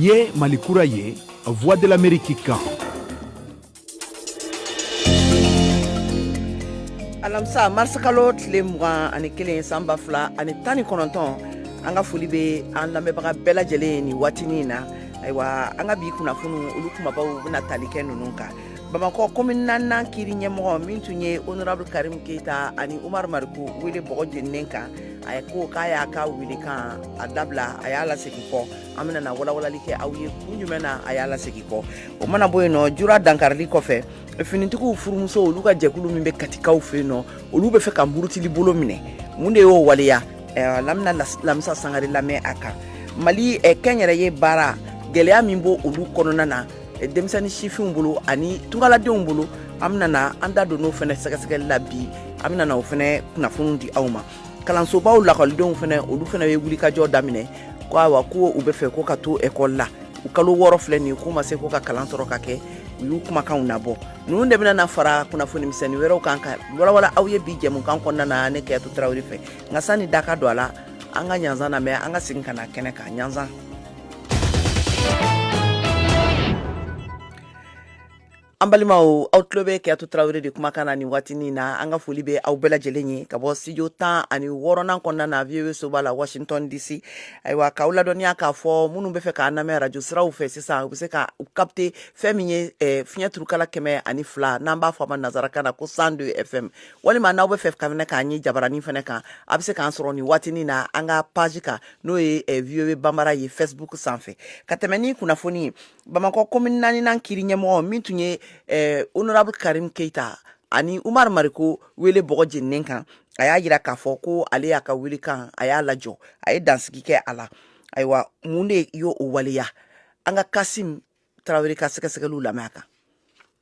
Ye Malikura ye, Voix de l'Amérique kan. Alamsa marskalo tile 21 samba fila ani 19 an ka foli be an lamɛnbaga bɛɛ lajɛlen ni watinin na. Ayiwa an ka bi kunnafoni olu kumabaw bɛna tali kɛ ninnu kan. Bamakɔ commune 4 kiri ɲɛmɔgɔ min tun ye honorable Karim Keita ani Umar Mariku wele bɔgɔ jeninen kan. A ko k'a y'a ka wele kan a dabila a y'a lasegin kɔ. An bɛna na walawalali kɛ aw ye kun jumɛn na a y'a lasegin kɔ. O mana bɔ yen nɔ jura dankarili kɔfɛ finitigiw furumuso olu ka jɛkulu min bɛ katikaw fɛ yen nɔ olu bɛ fɛ ka murutili bolo minɛ. Mun de y'o waleya? Lamina Lamisa Sangare lamɛn a kan. Mali kɛnyɛrɛye baara gɛlɛya min b'o olu kɔnɔna na denmisɛnnin sifinw bolo ani tungaladenw bolo an bɛna na an da don n'o fɛnɛ sɛgɛsɛgɛli la bi an bɛna na o fɛnɛ kunnafoni di aw ma. Kalansobaw lakɔlidenw fɛnɛ olu fɛnɛ bɛ wulikajɔ daminɛ ko awa ko u bɛ fɛ ko ka to ekɔli la u kalo 6 filɛ nin k'u ma se ko ka kalan sɔrɔ ka kɛ u y'u kumakanw nabɔ. Ninnu de bɛna na fara kunnafoni misɛnnin wɛrɛw kan ka walawala aw ye bi jɛmukan kɔnɔna na ne Kɛyatu Tarawele fɛ nka sani da ka don a la an ka ɲanzan lamɛn an ka segin ka na kɛnɛ kan ɲanzan. An balimaw aw tulo bɛ Kɛyatu Tarawele de kumakan na ni waatinin na an ka foli bɛ aw bɛɛ lajɛlen ye ka bɔ studio 16 kɔnɔna na VOA soba la Washington DC. Ayiwa k'aw ladɔnniya k'a fɔ minnu bɛ fɛ k'an lamɛn radio siraw fɛ sisan u bɛ se ka capter fɛn min ye fiɲɛ turukala 102 n'an b'a fɔ a ma nazarakan na ko 102 FM walima n'aw bɛ fɛ ka fɛnɛ k'an ye jabaranin fɛnɛ kan a bɛ se k'an sɔrɔ nin waatinin na an ka page kan n'o ye VOA Bambara ye Facebook sanfɛ. Ka tɛmɛ ni kunnafoni ye Bamakɔ commune 4 kiri ɲɛmɔgɔ min tun ye honorable Karim Keita ani Umar Mariku wele bɔgɔ jeninen kan a y'a jira k'a fɔ ko ale y'a ka wele kan a y'a lajɔ a ye dansigi kɛ a la. Ayiwa mun de y'o waleya an ka Kasim Tarawele ka sɛgɛsɛgɛliw lamɛn a kan.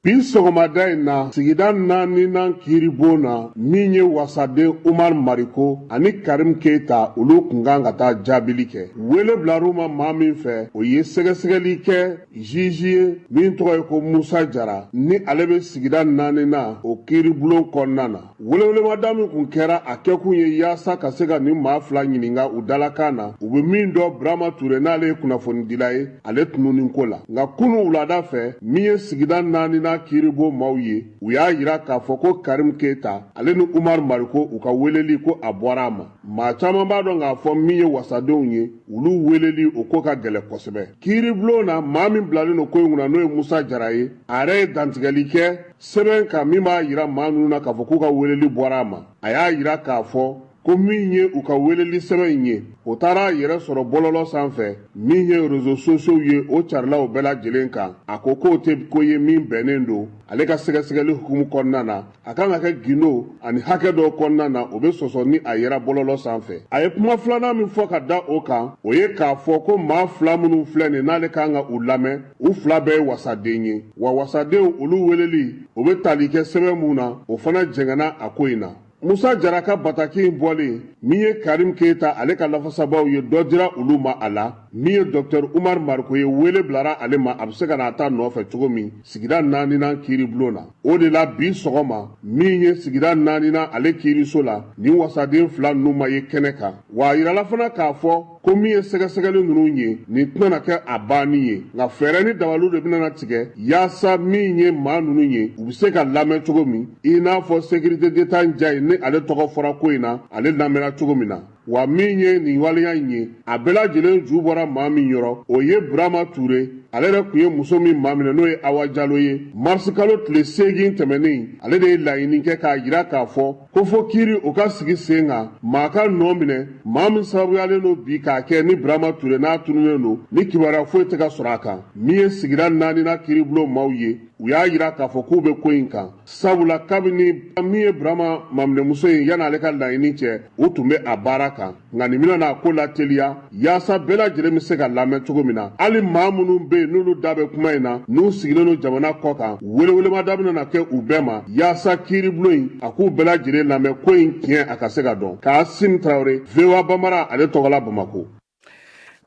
Bi sɔgɔmada in na sigida 4nan kiiribon na min ye wasaden Umar Mariko ani Karim Keita olu kun kan ka taa jaabili kɛ. Wele bilar'u ma maa min fɛ o ye sɛgɛsɛgɛli kɛ juge ye min tɔgɔ ye ko Musa Jara ni ale bɛ sigida 4nan o kiiribulon kɔnɔna na. Welewelemada min kun kɛra a kɛkun ye yaasa ka se ka nin maa fila ɲininka u dalakan na u bɛ min dɔ Burama Ture n'ale ye kunnafonidila ye ale tununin ko la. Nka kunu wulada fɛ min ye sigida 4nan kiiribo maaw ye u y'a yira k'a fɔ ko Karim Keita ale ni Umar Mariko u ka weleli ko a bɔra a ma. Maa caman b'a dɔn k'a fɔ min ye wasadenw ye olu weleli o ko ka gɛlɛ kosɛbɛ. Kiiribulon na maa min bilalen no ko in kunna n'o ye Musa Jara ye a yɛrɛ ye dantigɛli kɛ sɛbɛn kan min b'a yira maa ninnu na k'a fɔ k'u ka weleli bɔra a ma. A y'a yira k'a fɔ ko min ye u ka weleli sɛbɛn in ye o taara a yɛrɛ sɔrɔ bɔlɔlɔ sanfɛ min ye réseaux sociaux ye o carilaw bɛɛ lajɛlen kan a ko k'o tɛ ko ye min bɛnnen don ale ka sɛgɛsɛgɛli hukumu kɔnɔna na a kan ka kɛ gindo ani hakɛ dɔw kɔnɔna na o bɛ sɔsɔ ni a yɛrɛ bɔlɔlɔ sanfɛ. A ye kuma filanan min fɔ ka da o kan o ye k'a fɔ ko maa fila minnu filɛ nin n'ale kan ka u lamɛn u fila bɛɛ ye wasaden ye wa wasadenw olu weleli o bɛ tali kɛ sɛbɛn mun na o fana jɛngɛnna a ko in na. Musa Jara ka bataki in bɔlen min ye Karim Keita ale ka lafasabaw ye dɔ dira olu ma a la min ye Dr Umar Mariko ye wele bilara ale ma a bɛ se ka na taa nɔfɛ cogo min sigida 4nan kiiribulon na. O de la bi sɔgɔma min ye sigida 4nan ale kiiriso la nin wasaden fila ninnu ma ye kɛnɛ kan wa a yirala fana k'a fɔ ko min ye sɛgɛsɛgɛli ninnu ye nin tɛna kɛ a banni ye nka fɛɛrɛ ni dabaliw de bɛna tigɛ yaasa min ye maa ninnu ye u bɛ se ka lamɛn cogo min i n'a fɔ sécurité d'État ja ye ni ale tɔgɔ fɔra ko in na ale lamɛnna cogo min na. Wa min ye nin waleya in ye a bɛɛ lajɛlen ju bɔra maa min yɔrɔ o ye Burama Ture ale yɛrɛ kun ye muso min maa minɛ n'o ye Awa Jalo ye marisi kalo tile 8 tɛmɛnen ale de ye laɲini kɛ k'a yira k'a fɔ ko fo kiiri o ka sigi sen kan maa ka nɔ minɛ maa min sabuyalen don bi k'a kɛ ni Burama Ture n'a tununnen don ni kibaruya foyi tɛ ka sɔrɔ a kan min ye sigida 4nan kiiribulon maaw ye u y'a yira k'a fɔ k'u bɛ ko in kan sabula kabini min ye Burama maminɛmuso in yan'ale ka laɲini cɛ u tun bɛ a baara kan nka nin bɛna n'a ko lateliya yaasa bɛɛ lajɛlen bɛ se ka lamɛn cogo min na hali maa minnu bɛ yen n'olu da bɛ kuma in na n'u sigilen don jamana kɔ kan welewelemada bɛna na kɛ u bɛɛ ma yaasa kiiribulon in a k'u bɛɛ lajɛlen lamɛn ko in tiɲɛ a ka se ka dɔn. Kasim Tarawele VOA Bambara ale tɔgɔla Bamako.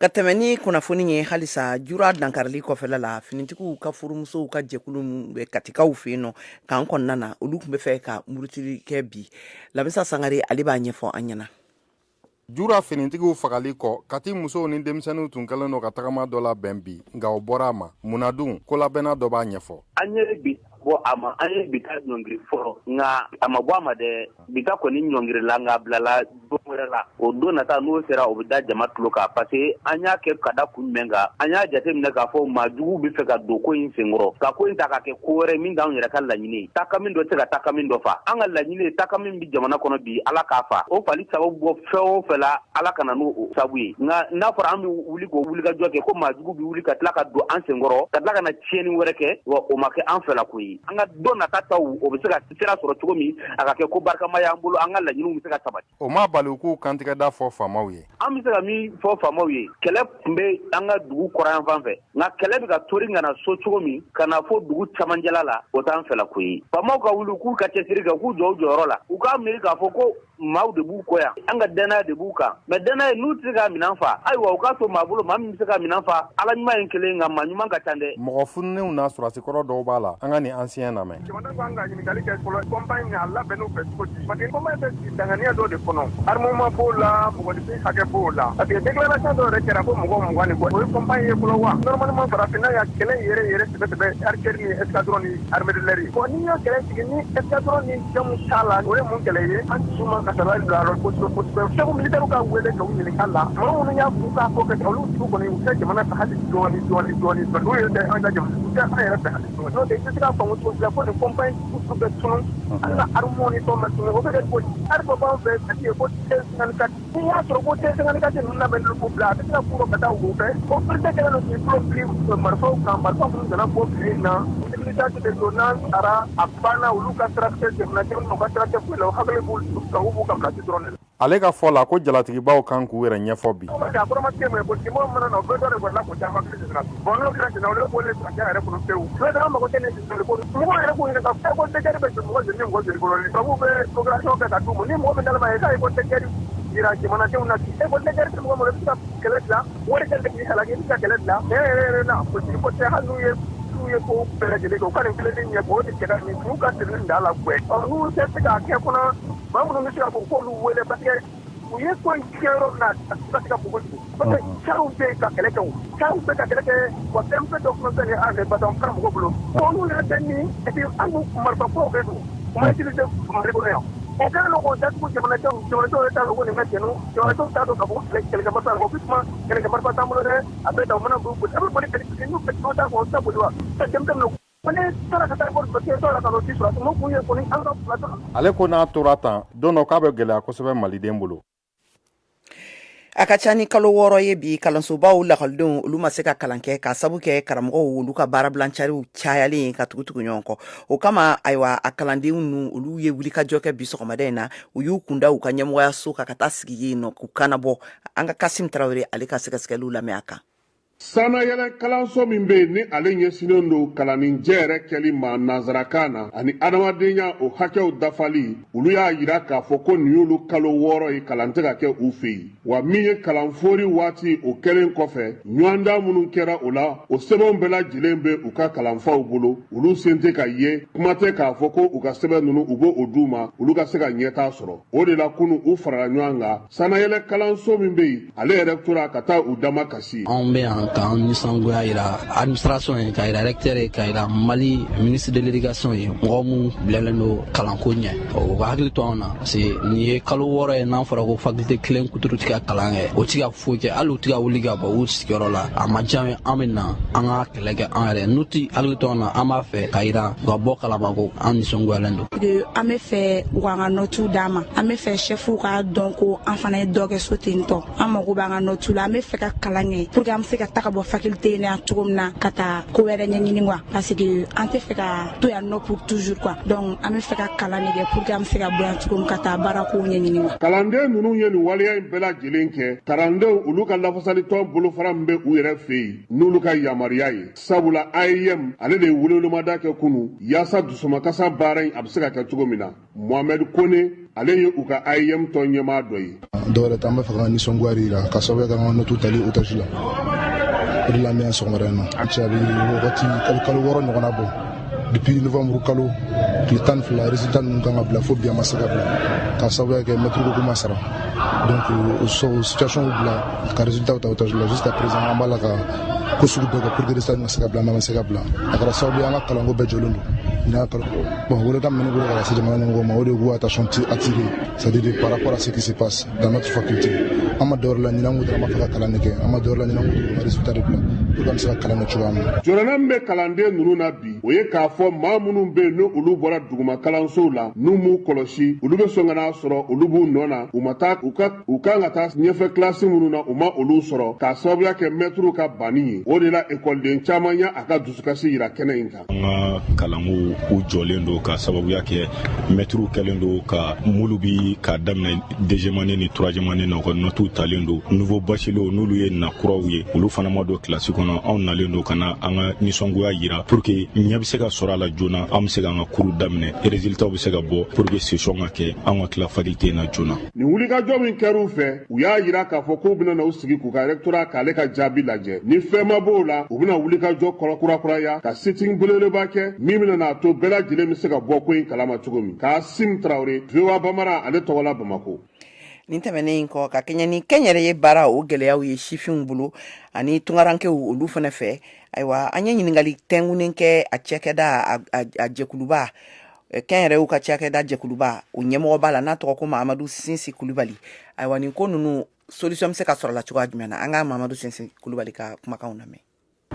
Ka tɛmɛ ni kunnafoni ye halisa jura dankarili kɔfɛla la finitigiw ka furumusow ka jɛkulu bɛ katikaw fɛ yen nɔ k'an kɔnɔna na olu tun bɛ fɛ ka murutili kɛ bi Lamisa Sangare ale b'a ɲɛfɔ an ɲɛna. Jura finitigiw fagali kɔ kati musow ni denmisɛnninw tun kɛlen no ka tagama dɔ la bɛn bi nka o bɔra a ma munna dun ko labɛnna dɔ b'a ɲɛfɔ bi bɔ a ma an ye bita ɲɔngiri fɔlɔ nka a ma bɔ a ma dɛ bita kɔni ɲɔngiri la nka bilala don wɛrɛ la o don nata n'o sera o bɛ da jama tulo kan parce que an y'a kɛ ka da kun jumɛn kan an y'a jate minɛ k'a fɔ maajuguw bɛ fɛ ka don ko in senkɔrɔ ka ko in ta ka kɛ ko wɛrɛ min t'anw yɛrɛ ka laɲini taka min dɔ tɛ ka taka min dɔ fa an ka laɲini ye taka min bɛ jamana kɔnɔ bi ala k'a fa o fali sababu bɔ fɛn o fɛn la ala ka na n'o sababu ye nka n'a fɔra an bɛ wuli k'o wulikajɔ kɛ ko maajugu bɛ wuli ka tila ka don an senkɔrɔ ka tila ka na tiɲɛni wɛrɛ kɛ wa o ma kɛ an fɛ la ko ye an ka don nata taw o bɛ se ka sira sɔrɔ cogo min a ka kɛ ko barikama y'an bolo an ka laɲiniw bɛ se ka sabati o ma bali k'u kantigɛda fɔ faamaw ye an bɛ se ka min fɔ faamaw ye kɛlɛ tun bɛ an ka dugu kɔrɔ yan fan fɛ nka kɛlɛ bɛ ka tori ka na so cogo min ka na fɔ dugu camancɛla la o t'an fɛ la ko ye faamaw ka wuli k'u ka cɛsiri kɛ k'u jɔ u jɔyɔrɔ la u k'a miiri k'a fɔ ko maaw de b'u kɔ yan an ka danaya de b'u kan mɛ danaya n'u tɛ se ka minɛn fa ayiwa u k'a to maa bolo maa min bɛ se ka minɛn fa ala ɲuman ye kelen nka maa ɲuman ka ca dɛ mɔgɔ fununnenw n'a sɔrɔsikɔrɔ dɔw b'a la an ka nin ancien lamɛn jamana kan ka ɲininkali kɛ fɔlɔ kɔnpanyi a labɛnn'u fɛ cogo di parce que kɔnpanyi bɛ danganiya dɔ de kɔnɔ armement b'o la mɔgɔninfin hakɛ b'o la parce que déclaration dɔ yɛrɛ kɛra ko mɔgɔ 20 ni kɔ o ye kɔnpanyi ye fɔlɔ wa normalement farafinna ya kɛlɛ yɛrɛ sɛbɛ artillerie ni escadron ni armée de l'air bon ni y'o kɛlɛ sigi ni escadron ni jamu t'a la o ye mun kɛlɛ ye an suma ka sabali bila yɔrɔ kosɛbɛ chef militaire ka wele k'u ɲininka la mɔgɔ minnu y'a f'u k'a fɔ kɛ olu tigiw kɔni u tɛ jamana fɛ hali dɔɔni n'u yɛrɛ tɛ an ka jamana u tɛ an yɛrɛ fɛ hali dɔɔni n'o tɛ i tɛ se k'a faamu cogo si la ko nin kɔnpanyi kutu bɛ tunun an ka armement ni fɛnw bɛ tunun o bɛ kɛ cogo di hali dɔ b'an fɛ c'est ko T54 n'i y'a sɔrɔ ko T54 ninnu labɛnnen k'u bila a bɛ se ka k'u ka taa wo fɛ o président kɛlen don k'i tulo fili marifaw kan marifa minnu nana bɔ fili in na mobilisation de don n'an taara a banna olu ka sira tɛ jamanadenw n'u ka sira tɛ foyi la o hakili b'u ka place dɔrɔn de la. ale ka fɔ la ko jalatigibaw kan k'u yɛrɛ ɲɛfɔ bi. parce que a kɔrɔma tɛ mun ye politigimɔgɔw mana na o bɛɛ dɔ de kɔni la k'o caman hakili sira bon n'o kɛra sisan olu b'olu sɔrɔdiya yɛrɛ kɔnɔ pewu président mago tɛ ne sisoli ko mɔgɔw yɛrɛ k'u ɲininka ko dɛgɛri bɛ jɔ mɔgɔ joli ni mɔgɔ joli bolo ni tubabuw bɛ population kɛ ka d'u ma ni mɔgɔ min dalama ye k'a ye ko dɛgɛri yira jamanadenw na bi ko dɛgɛri tɛ mɔgɔ mɔgɔ i bɛ se ka kɛlɛ dilan wari tɛ k'i halaki i bɛ se ka kɛlɛ dilan yɛrɛ la politique ko tɛ hali n'u ye ko bɛɛ lajɛlen kɛ u ka nin kelen ɲɛ bɔ o de kɛra nin n'u ka sirili da la gwɛ n'u tɛ se k'a kɛ fana maa minnu bɛ se ka fɔ k'olu wele parce que u ye ko in kɛ yɔrɔ min na a tɛ se ka fɔ kojugu parce que cariw bɛ yen ka kɛlɛ kɛ o cariw bɛ ka kɛlɛ kɛ wa fɛn dɔ fana bɛ nin an fɛ parce que an karamɔgɔ bolo olu yɛrɛ tɛ nin et puis an n'u marifafɔw bɛ don u ma utiliser mali kɔnɔ yan o kɛlen don k'o datugu jamanadenw yɛrɛ t'a dɔn ko nin bɛ cɛnnu jamanadenw t'a dɔn k'a fɔ kɛlɛkɛmasa la ko bituma kɛlɛkɛmasa t'an bolo dɛ a bɛ ta u mana boli a bɛ boli kɛlɛ n'u fɛ n'o t'a fɔ o tɛ boli wa denmisɛnninw ale ko n'a tora tan don dɔ k'a bɛ gɛlɛya kosɛbɛ maliden bolo. a ka ca ni kalo 6 ye bi kalansobaw lakɔlidenw olu ma se ka kalan kɛ ka sabu kɛ karamɔgɔw olu ka baarabilancariw cayalen ka tugu ɲɔgɔn kɔ o kama ayiwa a kalandenw nu olu ye wulikajɔ kɛ bi sɔgɔmada in na u y'u kunda u ka ɲɛmɔgɔyaso kan ka taa sigi yen nɔ k'u kannabɔ an ka Kasim Tarawele ale ka sɛgɛsɛgɛliw lamɛn a kan. sanayɛlɛ kalanso min bɛ yen ni ale ɲɛsinnen don kalaninjɛ yɛrɛ kɛli ma nanzarakan na ani adamadenya o hakɛw dafali olu y'a yira k'a fɔ ko nin y'olu kalo 6 ye kalan tɛ ka kɛ u fɛ yen wa min ye kalanfori waati o kɛlen kɔfɛ ɲɔgɔndan minnu kɛra o la o sɛbɛnw bɛɛ lajɛlen bɛ u ka kalanfaw bolo olu sen tɛ ka ye kuma tɛ k'a fɔ ko u ka sɛbɛn ninnu u b'o d'u ma olu ka se ka ɲɛtaa sɔrɔ o de la kunu u farala ɲɔgɔn kan sanayɛlɛ kalanso min bɛ yen ale yɛrɛ tora ka taa u dama kasi. anw bɛ yan k'an nisɔngoya yira administration ye ka yira recteur ye ka yira Mali ministre de l'éducation ye mɔgɔ minnu bilalen don kalanko ɲɛ o ka hakili to anw na parce que nin ye kalo 6 ye n'an fɔra ko faculté kelen kuturu ti ka kalan kɛ o ti ka foyi kɛ hali u ti ka wuli ka bɔ u sigiyɔrɔ la a ma diya ye an bɛ na an ka kɛlɛ kɛ an yɛrɛ n'u ti hakili to anw na an b'a fɛ ka yira u ka bɔ kalama ko an nisɔngoyalen don. an bɛ fɛ u ka notu d'an ma an bɛ fɛ chef ka dɔn ko an fana ye dɔ kɛ so ten tɔ an mago b'an ka notu la an bɛ fɛ ka kalan kɛ pour que an bɛ se ka taga bɔ faculté na cogo min na ka taa ko wɛrɛ ɲɛɲini quoi parce que an tɛ fɛ ka to yan nɔ pour toujours quoi donc an bɛ fɛ ka kalan de kɛ pour que an bɛ se ka bɔ yan cogo min ka taa baara kow ɲɛɲini quoi. kalanden ninnu ye nin waleya in bɛɛ lajɛlen kɛ kalandenw olu ka lafasalitɔn bolofara min bɛ u yɛrɛ fɛ yen n'olu ka yamaruya ye sabula AEM ale de ye welewelemada kɛ kunu yaasa dusumakasa baara in a bɛ se ka kɛ cogo min na Mohamed Kone ale ye u ka AEM tɔn ɲɛmaa dɔ ye. dɔwɛrɛ t'an bɛ fɛ ka nisɔngoya jira ka sababu kɛ an ka notu tali otage la o de la an bɛ yan sɔgɔmada in na cɛ a bɛ wagati kalo 6 ɲɔgɔnna bɔ depuis novembre kalo k'i tan fila résultat ninnu kan ka bila fo bi a ma se ka bila k'a sababuya kɛ maître ko ma sara donc o situation bila ka résultat ta otage la jusqu'à présent an b'a la ka ko sugu bɛɛ kɛ pour que résultat ninnu ka se ka bila mais a ma se ka bila a kɛra sababuya an ka kalanko bɛɛ jɔlen don bon weleda min bɛ ne bolo ka lase jamana ɲɛmɔgɔw ma o de k'u attention attirer c'est-à-dire par rapport à ce qui se passe dans notre faculté an ma dɔwɛrɛ la ɲinan ko dɔrɔn an b'a fɛ ka kalan de kɛ an ma dɔwɛrɛ la ɲinan ko dɔrɔn ka résultat de bila pour que an bɛ se ka kalan kɛ cogoya min na. jɔrɔna min bɛ kalanden ninnu na bi o ye k'a fɔ maa minnu bɛ yen ni olu bɔra duguma kalansow la n'u m'u kɔlɔsi olu bɛ sɔn ka n'a sɔrɔ olu b'u nɔ na u ma taa u kan ka taa ɲɛfɛ kilasi minnu na u ma olu sɔrɔ k'a sababuya kɛ mɛtiriw ka banni ye o de la ekɔliden caman y'a a ka dusukasi yira kɛnɛ in kan. an ka kalanko u jɔlen don ka sababuya kɛ mɛtiriw kɛlen don ka mulu bi k'a daminɛ deuxième année ni troisième année na u ka notes talen don nouveau bacheliers n'olu ye nakuraw ye olu fana ma don kilasi kɔnɔ anw nalen don ka na an ka nisɔngoya yira pour que ɲɛ bɛ se ka sɔrɔ a la joona an bɛ se k'an ka kuru daminɛ résultats bɛ se ka bɔ pour que session ka kɛ an ka tila faculté in na joona. nin wulikajɔ min kɛr'u fɛ u y'a yira k'a fɔ k'u bɛna n'u sigi k'u ka rectorat k'ale ka jaabi lajɛ ni fɛn ma b'o la u bɛna wulikajɔ kurakuraya ka sitting belebeleba kɛ min bɛna n'a to bɛɛ lajɛlen bɛ se ka bɔ ko in kalama cogo min Kasim Traoré VOA Bamara ale tɔgɔ la Bamako. nin tɛmɛnen kɔ ka kɛɲɛ ni kɛnyɛrɛye baara o gɛlɛyaw ye sifinw bolo ani tungarankew olu fana fɛ ayiwa an ye ɲiningali tɛngunen kɛ a cɛkɛda a jɛkuluba kɛnyɛrɛyew ka cɛkɛda jɛkuluba o ɲɛmɔgɔ b'a la n'a tɔgɔ ko Mahamadu Sinsi Kulibali ayiwa nin ko ninnu solution bɛ se ka sɔrɔ la cogoya jumɛn na an ka Mahamadu Sinsi Kulibali ka kumakanw lamɛn.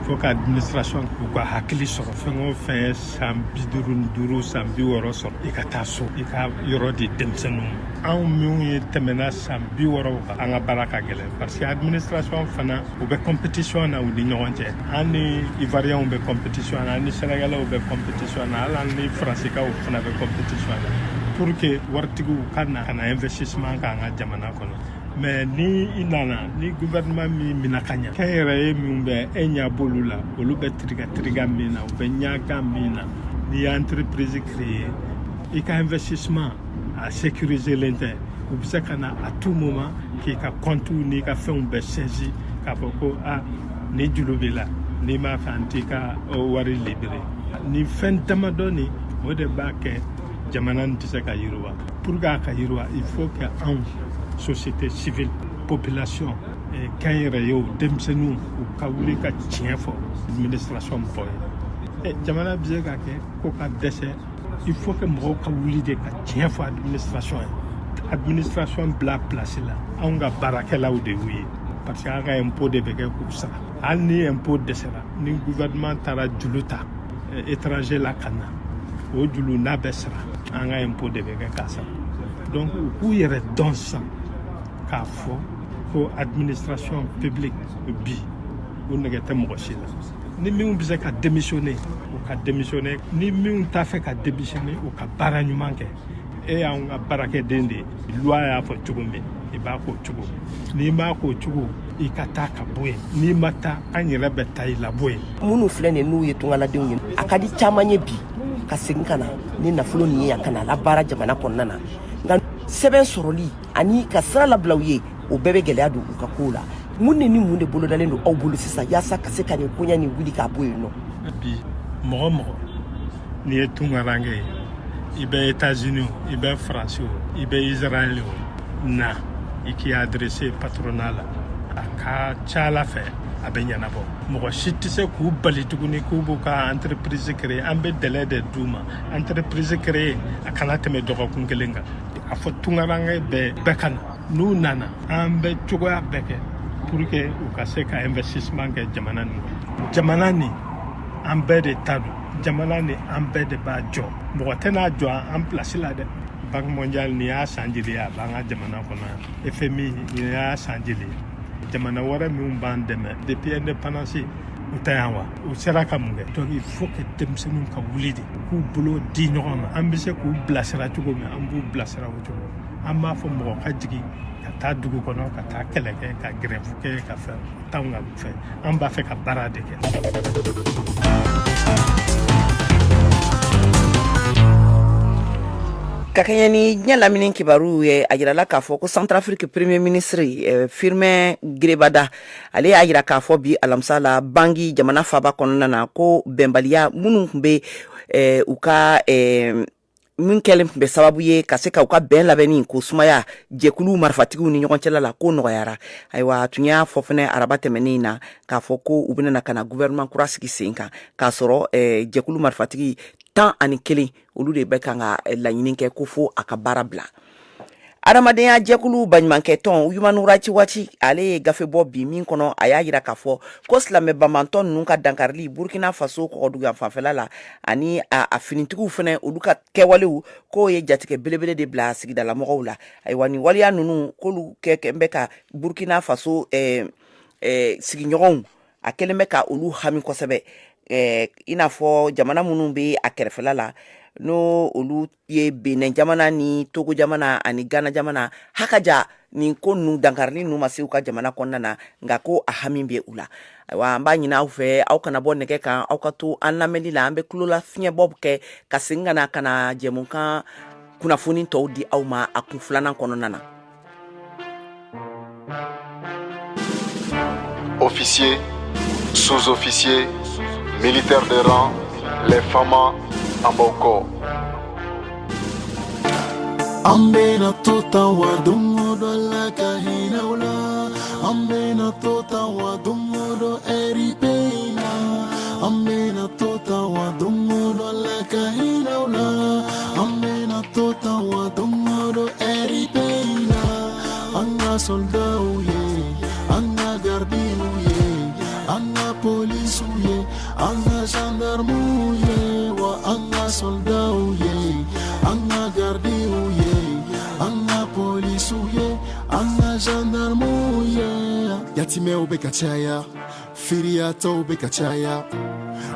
Faut que administration k'u ka hakili sɔrɔ fɛn o fɛn ye san 55 san 60 sɔrɔ i ka taa so i ka yɔrɔ di denmisɛnninw anw minnu ye tɛmɛna san 60 kan an ka baara ka gɛlɛn parce que administration fana u bɛ compétition na u ni ɲɔgɔn cɛ an ni ivoiriens bɛ compétition na an ni sénégalais bɛ compétition na hali an ni faransiikaw fana bɛ compétition na pour que waritigiw ka na investissement k'an ka jamana kɔnɔ. Mais ni inana ni gouvernement mi minakanya kayere mi be enya bolula olu be triga mina be nyaga mina ni entreprise créée et ka investissement à sécuriser l'inter ou bisa kana à tout moment qui ka compte ni ka fait un be saisi ka boko a ni julubila ni ma fantika o wari libéré ni fin tamadoni o de ba ke jamana ntise ka yiruwa pour ga ka yiruwa il faut que en société civile, population, kayreyo, demsenu, ou kawulika tienfo, administration boy. Et jamana bizega ke koka dese, il faut que mo kawuli de ka tienfo administration bla place là. On ga barakela ou de oui parce que aga impôt de bege ko ça. Ani impôt de cela, ni gouvernement tara juluta étranger la kana. O julu na besra, anga impôt de bege kasa. Donc où y aurait dans ça k'a fɔ ko administration publique bi o nɛgɛ tɛ mɔgɔ si la ni minnu bɛ se ka démissionner o ka démissionner ni minnu t'a fɛ ka démissionner o ka baara ɲuman kɛ e y'anw ka baarakɛden de ye loi y'a fɔ cogo min i b'a k'o cogo n'i m'a k'o cogo i ka taa ka bɔ yen n'i ma taa an yɛrɛ bɛ taa i labɔ yen. minnu filɛ nin n'u ye tungaladenw ye a ka di caman ye bi ka segin ka na ni nafolo nin ye yan ka na labaara jamana kɔnɔna na nka sɛbɛn sɔrɔli ani ka sira labila u ye o bɛɛ bɛ gɛlɛya don u ka kow la mun ni mun de bolodalen don aw bolo sisan yaasa ka se ka nin koɲɛ nin wuli k'a bɔ yen nɔ. bi mɔgɔ mɔgɔ n'i ye tungaranke ye i bɛ États-Unis o i bɛ France o i bɛ Israël o na i k'i adressé patronat la a ka ca Ala fɛ a bɛ ɲɛnabɔ mɔgɔ si tɛ se k'u bali tuguni k'u b'u ka entreprise créer an bɛ délai de d'u ma entreprise créer a kana tɛmɛ dɔgɔkun kelen kan a fɔ tungaranke bɛɛ ka na n'u nana an bɛ cogoya bɛɛ kɛ pour que u ka se ka investissement kɛ jamana nin an bɛɛ de ta don jamana nin an bɛɛ de b'a jɔ mɔgɔ tɛ n'a jɔ an place la dɛ Banque mondiale ni y'a san jeli a b'an ka jamana kɔnɔ FMI ni y'a san jeli jamana wɛrɛ minnu b'an dɛmɛ depuis indépendance u tɛ yan wa u sera ka mun kɛ donc il faut que denmisɛnninw ka wuli de k'u bolo di ɲɔgɔn ma an bɛ se k'u bilasira cogo min an b'u bilasira o cogo an b'a fɔ mɔgɔ ka jigin ka taa dugu kɔnɔ ka taa kɛlɛ kɛ ka grève kɛ ka fɛn t'anw ka fɛn an b'a fɛ ka baara de kɛ. ka kɛɲɛ ni ɲɛ lamini kibaru ye a yirala k'a fɔ ko Centrafrique premier ministre Firmin Grebada ale y'a yira k'a fɔ bi alamisa la Bangui jamana faaba kɔnɔna na ko bɛnbaliya minnu tun bɛ u ka min kɛlen tun bɛ sababu ye ka se ka u ka bɛn labɛnni ko sumaya jɛkulu marifatigiw ni ɲɔgɔn cɛla la ko nɔgɔyara ayiwa tun y'a fɔ fɛnɛ araba tɛmɛnen na k'a fɔ ko u bɛna ka na gouvernement kura sigi sen kan k'a sɔrɔ jɛkulu marifatigi 11 olu de bɛ kan ka laɲini kɛ ko fo a ka baara bila adamadenya jɛkulu baɲumankɛ tɔn Human Rights Watch ale ye gafe bɔ bi min kɔnɔ a y'a yira k'a fɔ ko silamɛ bamantɔn ninnu ka dankarili Burkina Faso kɔgɔduguya fanfɛla la ani a finitigiw fɛnɛ olu ka kɛwalew k'o ye jatigɛ belebele de bila sigidala mɔgɔw la ayiwa nin waleya ninnu k'olu kɛ bɛ ka Burkina Faso sigiɲɔgɔnw a kɛlen bɛ ka olu hami kosɛbɛ i n'a fɔ jamana minnu bɛ a kɛrɛfɛla la no olu ye Benin jamana ni Togo jamana ani Ghana jamana hakaja nin ko ninnu dankarili ninnu ma se u ka jamana kɔnɔna na nka ko a hami bɛ u la ayiwa an b'a ɲini aw fɛ aw kana bɔ nɛgɛ kan aw ka to an lamɛnni la an bɛ tulola fiɲɛbɔ kɛ ka segin ka na jɛmukan kunnafoni tɔw di aw ma a kun filanan kɔnɔna na. Officiers, sous-officiers, militaires de rang, les femmes Amboko Ambena tota wa dungo do la kahina ula Ambena tota wa dungo do eri peina Ambena tota wa dungo do la kahina ula Ambena tota wa dungo do eri peina Anga soldau ye Anga gardinu ye Anga polisu ye Anga gendarmu ye Anga soldau ye Anga gardiu ye Anga polisu ye Anga gendarmu ye Yatimeo bekachaya Firiato bekachaya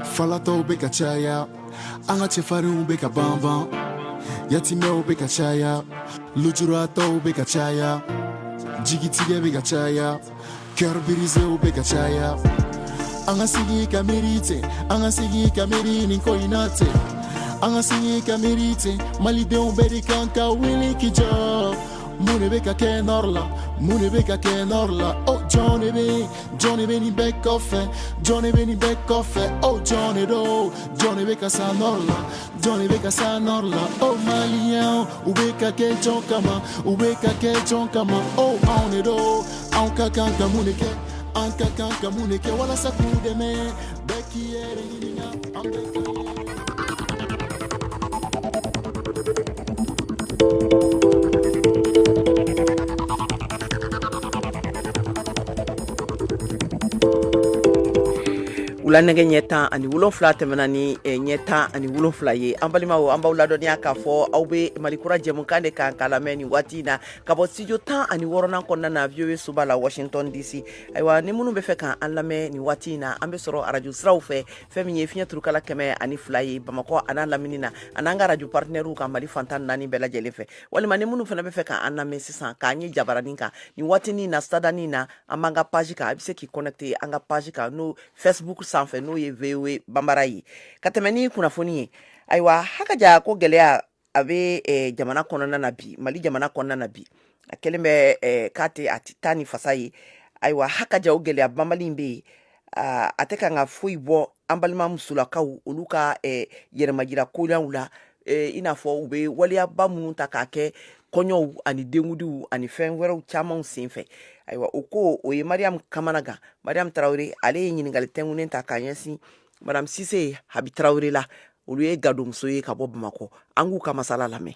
Falato bekachaya Anga chefaru bekabamba Yatimeo bekachaya Lujurato bekachaya Jigitige bekachaya Kerbirize bekachaya Anga sigi kamerite Anga sigi kameri ninko inate Anga sigi kamerite Malideu beri kanka wili kijo Mune beka ke norla Mune beka ke norla Oh Johnny be ni back off Johnny be ni back off Oh Johnny beka sa norla Johnny beka sa norla Oh Malien ubeka ke jonkama Ubeka ke jonkama Oh Aonedo Anka kanka muneke Anka kanka muneke Wala sakude me Beki ere hininga Ula nege ɲɛtan ani wolonfila tɛmɛna ni ɲɛtan ani wolonfila ye an balimaw an b'aw ladɔniya k'a fɔ aw bɛ malikura jɛmukan de kan k'a lamɛn ni waati na ka bɔ studio 16 kɔnɔna na VOA soba la Washington DC ayiwa ni minnu bɛ fɛ k'an lamɛn ni waati na an bɛ sɔrɔ radio siraw fɛ fɛn min ye fiɲɛ turukala 102 ye Bamakɔ an'a lamini na an'an ka radio partenaires ka Mali fantan 4 bɛɛ lajɛlen fɛ walima ni minnu fana bɛ fɛ k'an lamɛn sisan k'an ye jabaranin kan ni waati na stadanin na an b'an ka page kan a bɛ se k'i connecter an ka page kan no Facebook sanfɛ n'o ye VOA Bambara ye ka tɛmɛ ni kunnafoni ye ayiwa hakaja ko gɛlɛya a bɛ jamana kɔnɔna na bi Mali jamana kɔnɔna na bi a kɛlen bɛ k'a tɛ a tɛ taa ni fasa ye ayiwa hakaja o gɛlɛya banbali bɛ yen a tɛ kan ka foyi bɔ an balima musolakaw olu ka yɛrɛmajira koɲanw la i n'a fɔ u bɛ waliyaba minnu ta k'a kɛ kɔɲɔw ani denkudiw ani fɛn wɛrɛw camanw senfɛ ayiwa o ko o ye Mariam Kamanagan Mariam Traoré ale ye ɲininkali tɛnkunnen ta k'a ɲɛsin Madame Cissé Habi Traoré la olu ye gadonmuso ye ka bɔ Bamakɔ an k'u ka masala lamɛn.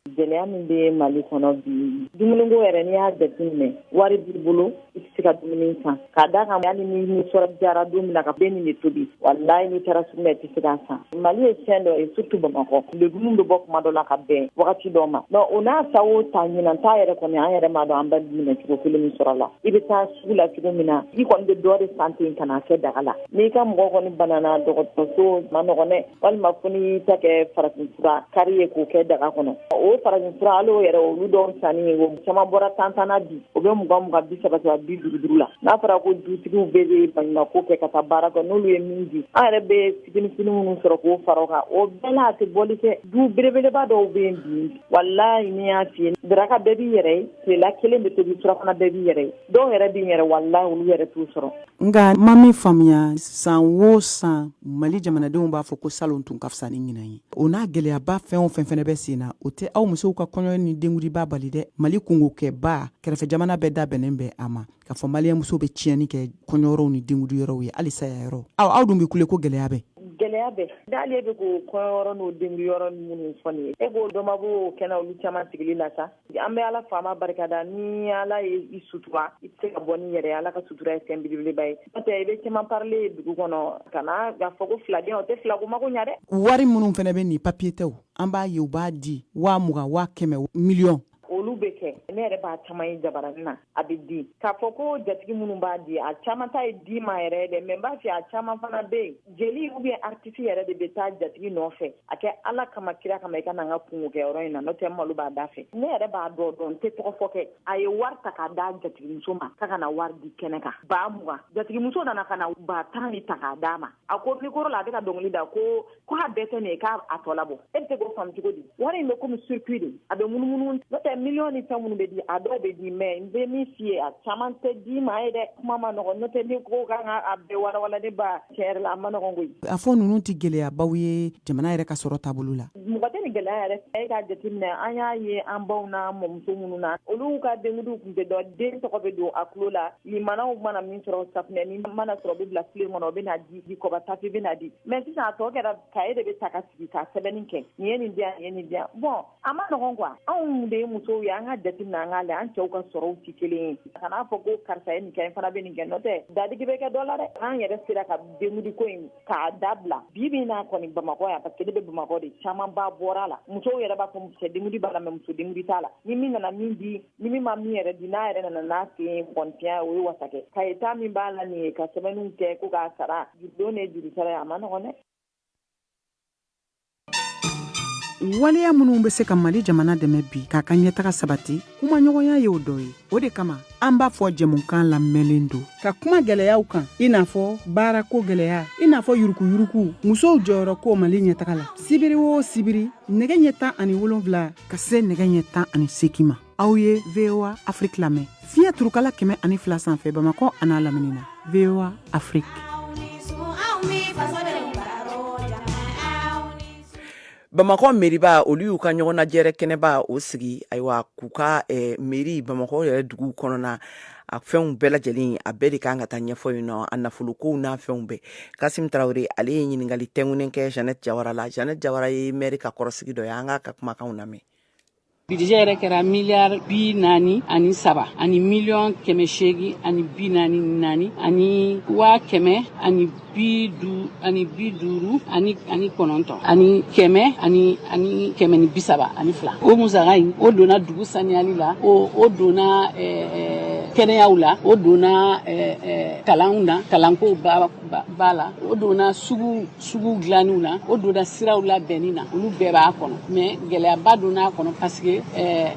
Gɛlɛya min bɛ Mali kɔnɔ bi dumuniko yɛrɛ n'i y'a jateminɛ wari b'i bolo i tɛ se ka dumuni san k'a d'a kan hali ni sɔrɔ diyara don min na ka bɛn nin de tobi walayi n'i taara sugu la i tɛ se k'a san Mali ye fɛn dɔ ye surtout Bamakɔ legume bɛ bɔ kuma dɔ la ka bɛn wagati dɔ ma donc o n'a ta o ta ɲinan ta yɛrɛ kɔni an yɛrɛ m'a dɔn an bɛ minɛ cogo kelen min sɔrɔ la i bɛ taa sugu la cogo min na i kɔni bɛ dɔ de san ten ka n'a kɛ daga la n'i ka mɔgɔ kɔni banana dɔgɔtɔrɔso ma nɔgɔn dɛ walima fo n'i ta kɛ farafinfura kari ye k'o kɛ daga kɔnɔ o ye farajin fura alo yɛrɛ olu dɔw sanni o caman bɔra tantana bi o bɛ mugan bi saba bi duuru la n'a fɔra ko dutigiw bɛɛ bɛ baɲumankɔ kɛ ka taa baara kɛ n'olu ye min di an yɛrɛ bɛ fitini minnu sɔrɔ k'o fara kan o bɛɛ la a tɛ bɔli kɛ du belebeleba dɔw bɛ yen bi walayi ni y'a f'i ye daraka bɛɛ b'i yɛrɛ ye tilela kelen bɛ tobi surafana bɛɛ b'i yɛrɛ ye dɔw yɛrɛ b'i yɛrɛ walayi olu yɛrɛ t'u sɔrɔ. Nka ma min faamuya san o san Mali jamanadenw b'a fɔ ko salon tun ka fisa ni ɲinan ye o n'a gɛlɛyaba fɛn o fɛn fɛnɛ bɛ sen na o tɛ aw musow ka kɔɲɔ ni denkundibaa bali dɛ Mali kungo kɛba kɛrɛfɛ jamana bɛɛ da bɛnnen bɛ a ma ka fɔ maliyɛn musow bɛ tiɲɛni kɛ kɔɲɔyɔrɔw ni denkundiyɔrɔw ye hali sayayɔrɔ aw dun bɛ kule ko gɛlɛya bɛ gɛlɛya bɛ n'ale bɛ ko kɔɲɔyɔrɔ n'o denkundiyɔrɔ minnu fɔ nin ye e k'o dɔ ma b'o kɛnɛ olu caman sigili la sa an bɛ ala faama barikada ni ala ye i sutura i tɛ se ka bɔ ni yɛrɛ ala ka sutura ye fɛn belebeleba ye n'o tɛ i bɛ caman parler dugu kɔnɔ ka na k'a fɔ ko filaden o tɛ filako mago ɲa dɛ wari minnu fɛnɛ bɛ nin papier tɛw an b'a ye u b'a di 20,000 100,000 miliyɔn olu bɛ kɛ ne yɛrɛ b'a caman ye jabaranin na a bɛ di k'a fɔ ko jatigi minnu b'a di a caman ta ye di ma yɛrɛ dɛ mɛ n b'a fɛ a caman fana bɛ yen jeli ou bien artiste yɛrɛ de bɛ taa jatigi nɔfɛ a kɛ ala kama kira kama i ka na n ka kungo kɛ yɔrɔ in na n'o tɛ malo b'a da fɛ ne yɛrɛ b'a dɔn n tɛ tɔgɔ fɔ kɛ a ye wari ta k'a da jatigimuso ma k'a ka na wari di kɛnɛ kan 20,000 jatigimuso nana ka na 10,000 ni ta k'a d'a ma a ko mikoro la a bɛ ka dɔnkili da ko a bɛɛ tɛ nin ye k'a tɔ labɔ e bɛ se k'o faamu cogo di wari in bɛ komi circuit de a bɛ munumunu n'o tɛ miliyɔn ni fɛn minnu bɛ di a dɔw bɛ di mɛ n bɛ min f'i ye a caman tɛ di ma ye dɛ kuma ma nɔgɔn n'o tɛ ni ko kan ka a bɛɛ walawala ne ba tiɲɛ yɛrɛ la a ma nɔgɔn koyi a fɔ ninnu tɛ gɛlɛyabaw ye jamana yɛrɛ ka sɔrɔ taabolo la mɔgɔ tɛ nin gɛlɛya yɛrɛ e k'a jateminɛ an y'a ye an baw n'a mɔmuso minnu na olu ka denkudiw tun tɛ dɔn den tɔgɔ bɛ don a tulo la limanaw mana min sɔrɔ safunɛ ni mana sɔrɔ u bɛ bila filen kɔnɔ u bɛ na di kɔba tafe bɛ na di mɛ sisan a tɔ kɛra kaye de bɛ ta ka sigi ka sɛbɛnni kɛ nin ye nin diyan nin ye nin diyan bɔn a ma nɔgɔn quoi anw de ye musow ye an ka jateminɛ an ka lajɛ an cɛw ka sɔrɔw tɛ kelen ye ka n'a fɔ ko karisa ye nin kɛ n fana bɛ nin kɛ n'o tɛ dadigi bɛ kɛ dɔ la dɛ an yɛrɛ sera ka denkudi ko in k'a dabila bi bi n'a kɔni bamakɔ yan parce que ne bɛ bamakɔ de caman ba bɔra la musow yɛrɛ b'a fɔ cɛ denkudi b'a la mɛ muso denkudi t'a la ni min nana min di ni min ma min yɛrɛ di n'a yɛrɛ nana n'a sen bɔntiya o ye wasakɛ kayita min b'a la nin ye ka sɛbɛnniw kɛ ko k'a sara jurudon ne juru sara ye a ma nɔgɔn dɛ waleya minnu bɛ se ka Mali jamana dɛmɛ bi k'a ka ɲɛtaga sabati kumaɲɔgɔnya ye o dɔ ye o de kama an b'a fɔ jɛmukan lamɛnlen don ka kuma gɛlɛyaw kan i n'a fɔ baarako gɛlɛya i n'a fɔ yurukuyuruku musow jɔyɔrɔ ko Mali ɲɛtaga la sibiri o sibiri nɛgɛ ɲɛ 17 ka se nɛgɛ ɲɛ 18 ma aw ye VOA Afrique lamɛn fiɲɛ turukala 102 sanfɛ Bamakɔ a n'a lamini na VOA Afrique. Bamakɔ meriba olu y'u ka ɲɔgɔn najɛrɛ kɛnɛba o sigi ayiwa k'u ka meri Bamakɔ yɛrɛ dugu kɔnɔna a fɛnw bɛɛ lajɛlen a bɛɛ de kan ka taa ɲɛfɔ yen nɔ a nafolokow n'a fɛnw bɛɛ Kasim Tarawele ale ye ɲininkali tɛŋunen kɛ Jeannette Jawara la Jeannette Jawara ye meri ka kɔrɔsigi dɔ ye an ka kumakanw lamɛn Budget yɛrɛ kɛra miliyari 43 ani miliyɔn 840 ani 44 ani 100 ani 50 ani 50 ani 9 ani 100 ani 130 ani 2 o musaka in o donna dugu saniyali la o donna kɛnɛyaw la o donna kalanw na kalanko b'a la o donna sugu dilaniw na o donna siraw la bɛnni na olu bɛɛ b'a kɔnɔ mais gɛlɛyaba donna a kɔnɔ parce que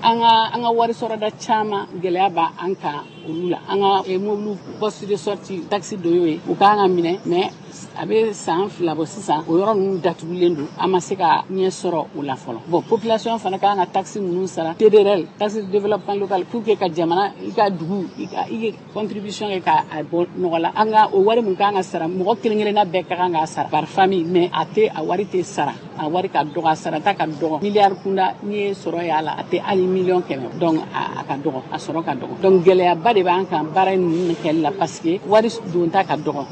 an ka wari sɔrɔda caman gɛlɛya b'a an kan olu la an ka mobile poste de sortie taxi dɔ y'o ye u k'an ka minɛ mais a bɛ san 2 bɔ sisan o yɔrɔ ninnu datugulen don an ma se ka ɲɛ sɔrɔ o la fɔlɔ bon population fana k'an ka taxi ninnu sara TDRL taxe de développement local pour que ka jamana i ka dugu i ka contribution kɛ k'a bɔ nɔgɔ la an ka o wari min k'an ka sara mɔgɔ kelen-kelenna bɛɛ ka kan k'a sara par famille mais a wari tɛ sara a wari ka dɔgɔ a sarata ka dɔgɔ miliyari kunda n'i ye sɔrɔ y'a la a tɛ hali miliyɔn 100 donc a ka dɔgɔ a sɔrɔ ka dɔgɔ donc gɛlɛyaba de b'an kan baara ninnu kɛli la parce que wari donta ka dɔgɔ.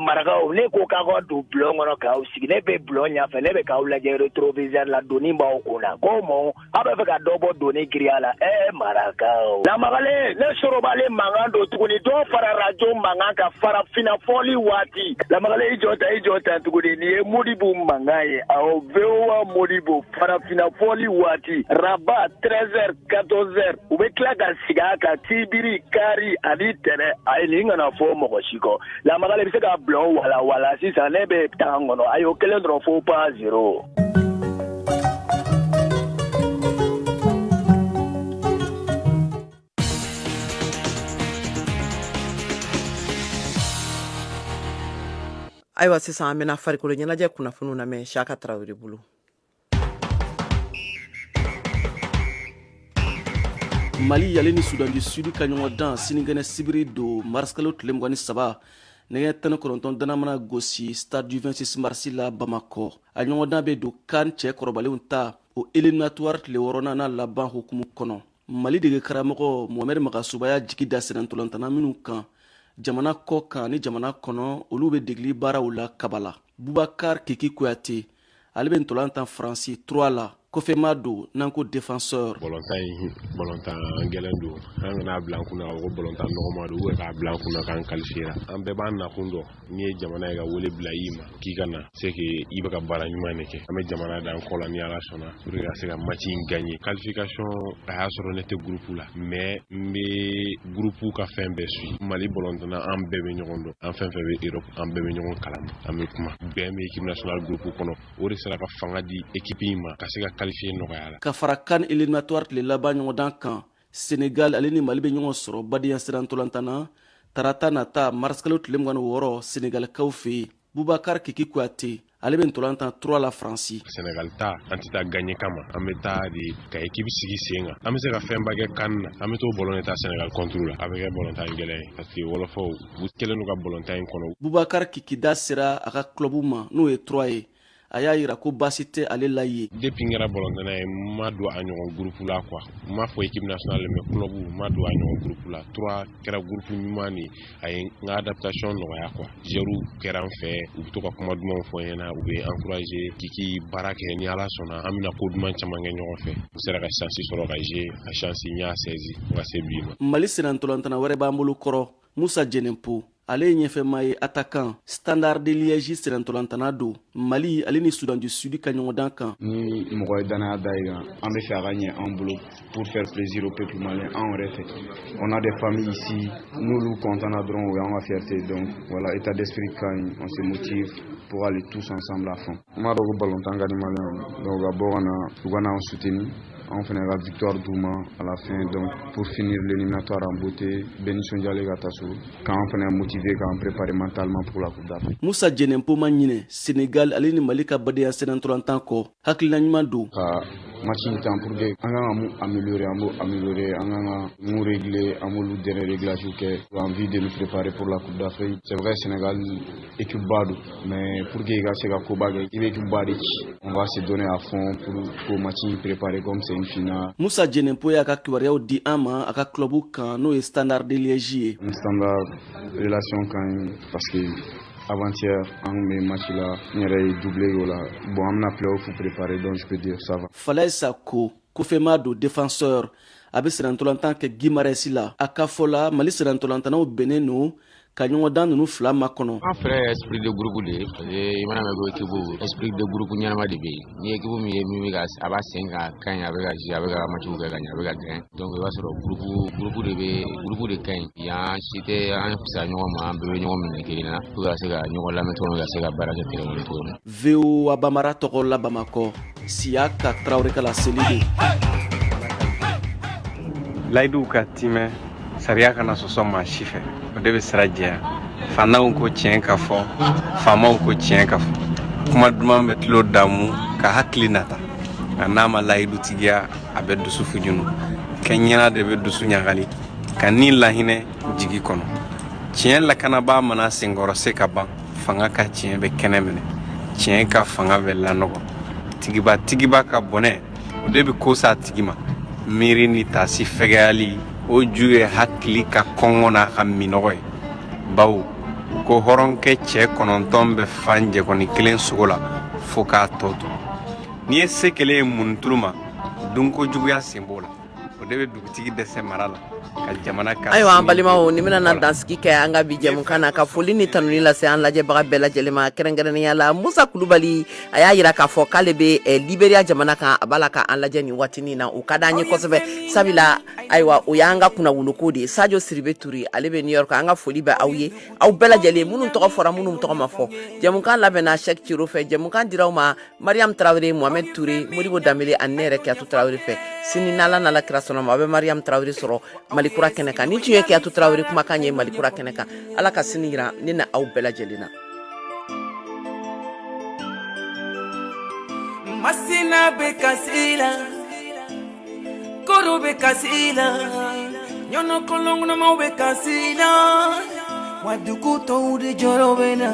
Marakaw ne ko k'a ka don bulon kɔnɔ k'aw sigi ne bɛ bulon ɲɛfɛ ne bɛ k'aw lajɛ rétroviseur la doni b'aw kunna ko mɔ aw bɛ fɛ ka dɔ bɔ doni giriya la Marakaw Lamakale ne sorobale mankan don tuguni dɔ fara radio mankan ka fara finafɔli waati Lamakale i jɔ ta tuguni nin ye Modibo mankan ye awɔ VOA Modibo fara finafɔli waati Rabat 13h 14h u bɛ tila ka sigi a kan Tibiri Kari ani Tɛnɛ ayi nin kana fɔ mɔgɔ si kɔ Lamakale bɛ se ka bulon n'o wala sisan ne bɛ taa n kɔnɔ a y'o kelen dɔrɔn fo pas 0. ayiwa sisan an bɛna farikolo ɲɛnajɛ kunnafoniw lamɛn Saka Tarawele bolo. Mali yale ni Sudan du Sud ka ɲɔgɔn dan sinikɛnɛ sibiri don mars kalo tile 23 nɛgɛ 19 dana mana gosi stade du 26 mars la Bamako. A ɲɔgɔn dan bɛ don CAN cɛ kɔrɔbalenw ta o éliminatoire tile 6nan na laban hukumu kɔnɔ. Mali dege karamɔgɔ Mohamed Magasubaya jigi da sɛnɛntolantana minnu kan jamana kɔ kan ni jamana kɔnɔ olu bɛ degeli baaraw la kabala. Boubacar Kiki Kouyaté ale bɛ ntolantan Faransi 3 la. Kofema do nanko défenseur bolontan gelen do an na blanc kuna o bolontan normal do ka blanc kuna kan qualifier an be ban na kundo ni jamana ga wole blayima ki kana c'est que iba ka bara nyuma neke am jamana dan colonial sona pour ga se ga match gagner qualification a soro nete groupe la mais mbe groupe ka fin be su Mali bolontan an be be nyondo an fin be Europe an be be nyongo kalam am kuma be me équipe nationale groupe kono o sera ka fanga di équipe ma ka se ga ka fara CAN éliminatoire tile laban ɲɔgɔn dan kan Sénégal ale ni Mali bɛ ɲɔgɔn sɔrɔ badenya sira ntolantana tarata nata mars kalo tile 26 Sénégalkaw fɛ yen. Boubacar Kiki Kouyaté ale bɛ ntolantan 3 la Faransi. Sénégal ta an tɛ taa gagner kama an bɛ taa de ka équipe sigi sen kan an bɛ se ka fɛn ba kɛ CAN na an bɛ to ballon ta Sénégal contre la a bɛ kɛ ballontan gɛlɛn parce que wolofaw u kɛlen n'u ka ballontan in kɔnɔ. Boubacar Kiki da sera a ka club ma n'o ye 3 ye. A y'a yira ko basi tɛ ale la ye. Depuis ngara bolondana ye ma do a ɲɔgɔn groupe la quoi ma fɔ équipe nationale mais club ma do a ɲɔgɔn groupe la 3 kɛra groupe ɲuman ni a ye n adaptation nɔgɔya quoi jeru kɛra an fɛ u bɛ to ka kuma dumanw fɔ ɲɛna u bɛ encourager Kiki baara kɛ ni Ala sɔnna an bɛna ko duman caman kɛ ɲɔgɔn fɛ u sera ka chance sɔrɔ ka jouer a chance ɲa 16 ka se bi ma. Mali sɛnɛntolantana wɛrɛ b'an bolo kɔrɔ Musa Djenempo ale ye ɲɛfɛma ye attaquant Standard de Liège sɛnɛntolantana do Mali ale ni Sudan du Sud ka ɲɔgɔn dan kan ni mɔgɔ ye danaya da i kan an bɛ fɛ a ka ɲɛ an bolo pour faire plaisir au peuple malien an yɛrɛ fɛ on a des familles ici n'olu contana dɔrɔn o y'an ka fierté donc voilà état d'esprit ka ɲi on se motive pour aller tous ensemble à fond n b'a dɔn ko ballontan ka di malien donc ka bɔ ka na u ka n'an soutenir on fait la victoire d'Ouma à la fin donc pour finir l'éliminatoire en beauté Benison Dialé Gatassou quand on est motivé quand on prépare mentalement pour la Coupe d'Afrique. Moussa Djenempo Magnine Sénégal ale ni Mali ka badenya sɛnɛntolantan kɔ hakilina ɲuman do ka match in temps pour que an kan ka améliorer an kan ka mun régler an b'olu dernier réglage kɛ envie de nous préparer pour la Coupe d'Afrique. C'est vrai Sénégal équipe ba do mais pour que i ka se ka koba kɛ i bɛ équipe ba de ci on va se donner à fond pour match in préparer comme c'est Moussa Djenempo y'a ka kibaruyaw di an ma a ka club kan n'o ye Standard de Liège ye. Standard relation kan parce que avant-hier an bɛ match la n yɛrɛ ye doublé o la bon an bɛna play-off préparer donc je peux dire ça va. Falaye Sako Kofema do défenseur a bɛ sɛnɛntolantan kɛ Guimarães la a ka fɔ la Mali sɛnɛntolantanaw bɛnnen no ka ɲɔgɔn dan ninnu 2 makɔnɔ. An fɛrɛ esprit de groupe de i mana mɛn ko équipe esprit de groupe ɲɛnama de bɛ yen ni équipe min ye min bɛ ka a b'a sen ka ka ɲi a bɛ ka jouer a bɛ ka matchw kɛ ka ɲɛ a bɛ ka gagner donc i b'a sɔrɔ groupe de ka ɲi yan si tɛ an fisa ɲɔgɔn ma an bɛɛ bɛ ɲɔgɔn minɛ kelen na pour ka se ka ɲɔgɔn lamɛn cogo min ka se ka baara kɛ terrain kɔnɔ cogo min. VOA Bambara tɔgɔ la Bamakɔ Siyaka Traoré ka laseli do. Layidu ka timɛ sariya kana sɔsɔ maa si fɛ o de bɛ sira jɛya fantanw ko tiɲɛ ka fɔ faamaw ko tiɲɛ ka fɔ kuma duman bɛ tulo damu ka hakili nata nka n'a ma layidu tigiya a bɛ dusu fujunu kɛ ɲɛna de bɛ dusu ɲagali ka ni lahinɛ jigi kɔnɔ tiɲɛ lakanabaa mana senkɔrɔ se ka ban fanga ka tiɲɛ bɛ kɛnɛ minɛ tiɲɛ ka fanga bɛ lanɔgɔ tigiba ka bɔnɛ o de bɛ ko sa tigi ma miiri ni taasi fɛgɛyali o ju ye hakili ka kɔngɔ n'a ka minɔgɔ ye bawo ko hɔrɔnkɛ cɛ 9 bɛ fan jɛkɔni kelen sogo la fo k'a tɔ to n'i ye se kelen ye munitulu ma dunko juguya sen b'o la o de bɛ dugutigi dɛsɛ mara la ka jamana ka ayiwa an balimaw ni bɛna na dansigi kɛ an ka bi jɛmukan na ka foli ni tanuni lase an lajɛbaga bɛɛ lajɛlen ma kɛrɛnkɛrɛnnenya la Musa Kulubali a y'a yira k'a fɔ k'ale bɛ Liberiya jamana kan a b'a la ka an lajɛ nin waatinin na o ka d'an ye kosɛbɛ sabula ayiwa o y'an ka kunnawoloko de ye Sadio Siribe Ture ale bɛ New York an ka foli bɛ aw ye aw bɛɛ lajɛlen minnu tɔgɔ fɔra minnu tɔgɔ ma fɔ jɛmukan labɛnna Cheikh Ciro fɛ jɛmukan diraw ma Mariam Traoré Mohamed Ture Modibo Dambele ani ne yɛrɛ Kiyatu Traoré fɛ sini n'Ala n'Ala kira sɔnna ma a bɛ Mariam Traoré sɔrɔ Malikura kɛnɛ kan ni tun ye Kiyatu Traoré kumakan ye Malikura kɛnɛ kan Ala ka sini yira ne na aw bɛɛ lajɛlen na Masina be kasila Koro be kasila Nyono kolongo mau be kasila Waduku to de joro bena